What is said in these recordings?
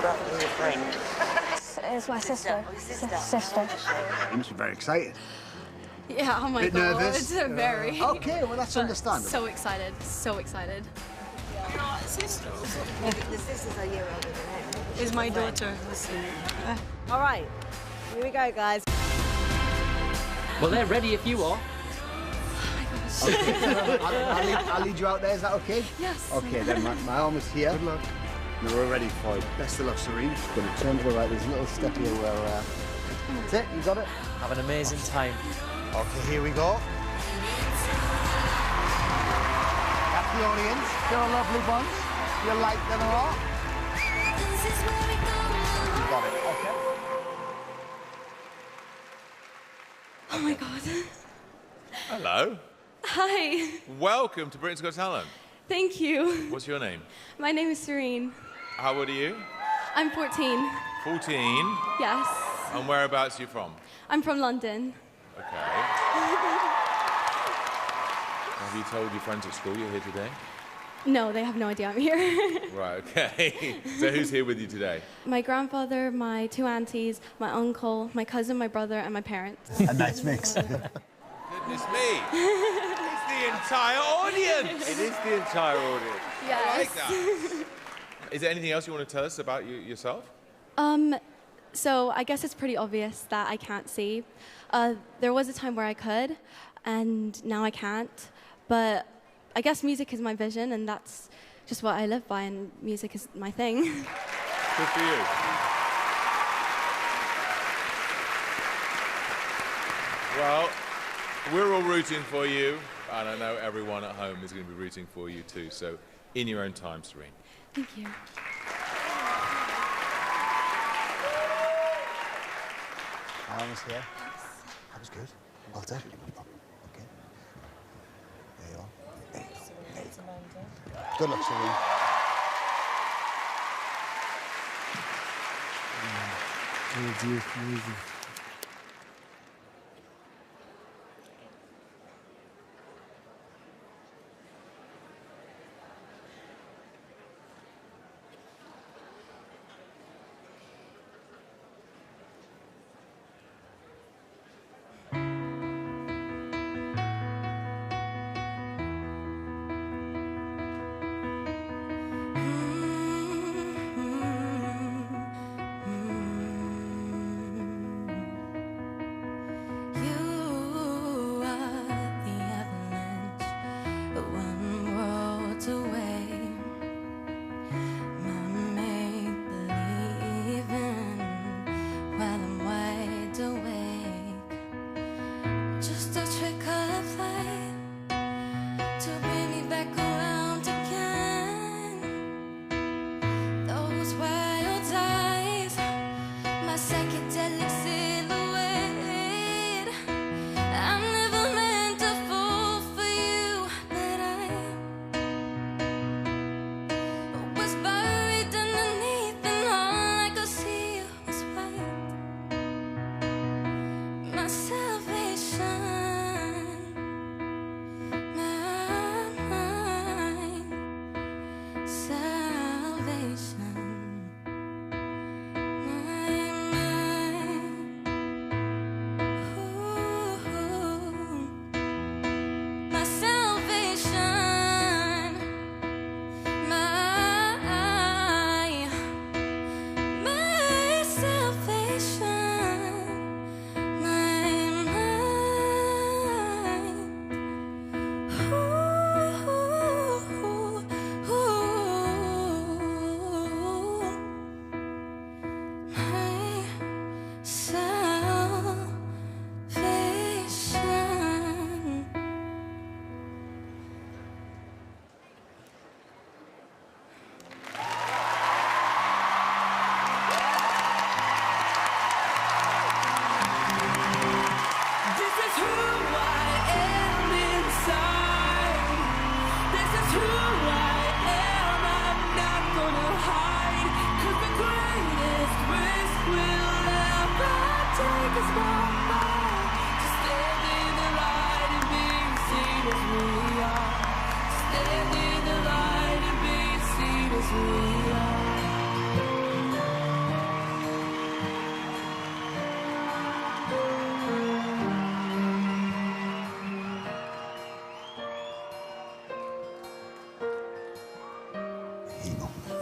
brother or your friend? It's my sister. Oh, your sister. Sister. You must be very excited. Yeah, oh my Bit God. nervous? Very. Okay, well, that's understandable. So excited. So excited. You're not sisters. The sisters are a year older than him. Is my daughter. All right, here we go, guys. Well, they're ready if you are. Okay. I'll lead you out there, is that okay? Yes. Okay, then my arm is here. Good luck. No, we're ready for it. Best of luck, Sirine. Just going to turn to the right. There's a little step here where... That's it, you got it? Have an amazing time. Okay, here we go. That's the audience. They're a lovely bunch. You like them a lot? You got it, okay. Oh my God. Hello. Hi. Welcome to Britain's Got Talent. Thank you. What's your name? My name is Sirine. How old are you? I'm 14. 14. Yes. And whereabouts are you from? I'm from London. Okay. Have you told your friends at school you're here today? No, they have no idea I'm here. Right, okay. So who's here with you today? My grandfather, my 2 aunties, my uncle, my cousin, my brother, and my parents. A nice mix. Goodness me. It's the entire audience. It is the entire audience. Yes. I like that. Is there anything else you want to tell us about yourself? So I guess it's pretty obvious that I can't see. There was a time where I could, and now I can't. But I guess music is my vision, and that's just what I live by, and music is my thing. Good for you. Well, we're all rooting for you, and I know everyone at home is going to be rooting for you too. So, in your own time, Sirine. Thank you. Arm is here. That was good. Well done. Okay. There you are. There you go. There you go. Good luck, Sirine. Easy.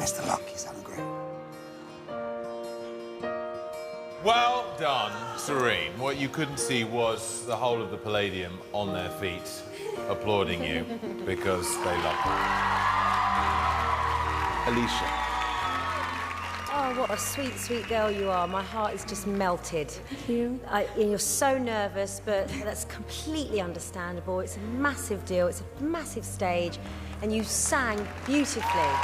Best of luck, you sounded great. Well done, Sirine. What you couldn't see was the whole of the Palladium on their feet applauding you because they love you. Alicia. Oh, what a sweet, sweet girl you are. My heart is just melted. Thank you. You're so nervous, but that's completely understandable. It's a massive deal. It's a massive stage, and you sang beautifully.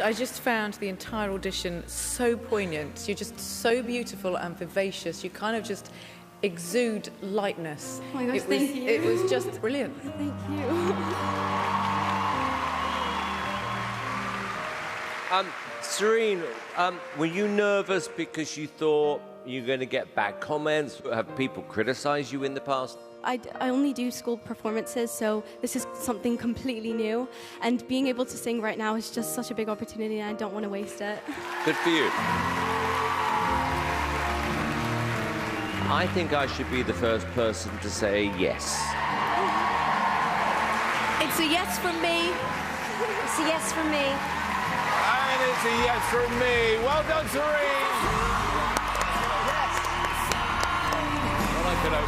I just found the entire audition so poignant. You're just so beautiful and vivacious. You kind of just exude lightness. Oh my gosh, thank you. It was just brilliant. Thank you. Sirine, were you nervous because you thought you were going to get bad comments? Have people criticised you in the past? I only do school performances, so this is something completely new. And being able to sing right now is just such a big opportunity, and I don't want to waste it. Good for you. I think I should be the first person to say yes. It's a yes from me. It's a yes from me. And it's a yes from me. Well done, Sirine. Yes. Well, I could hope.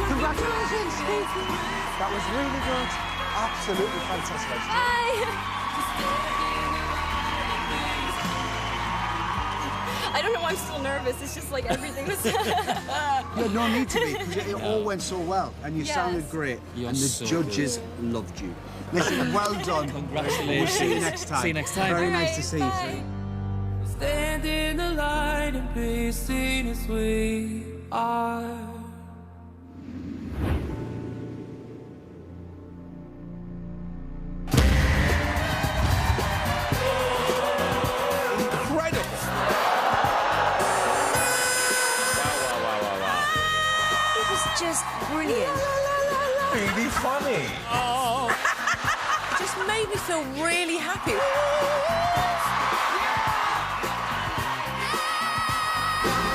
Congratulations. That was really good. Absolutely fantastic. I don't know why I'm still nervous. It's just like everything was... Yeah, no need to be, because it all went so well, and you sounded great, and the judges loved you. Listen, well done. Congratulations. We'll see you next time. See you next time. Very nice to see you. Stand in the light and be seen as we are. Just brilliant. Really funny. Oh, it just made me feel really happy.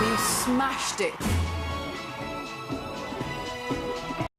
You smashed it.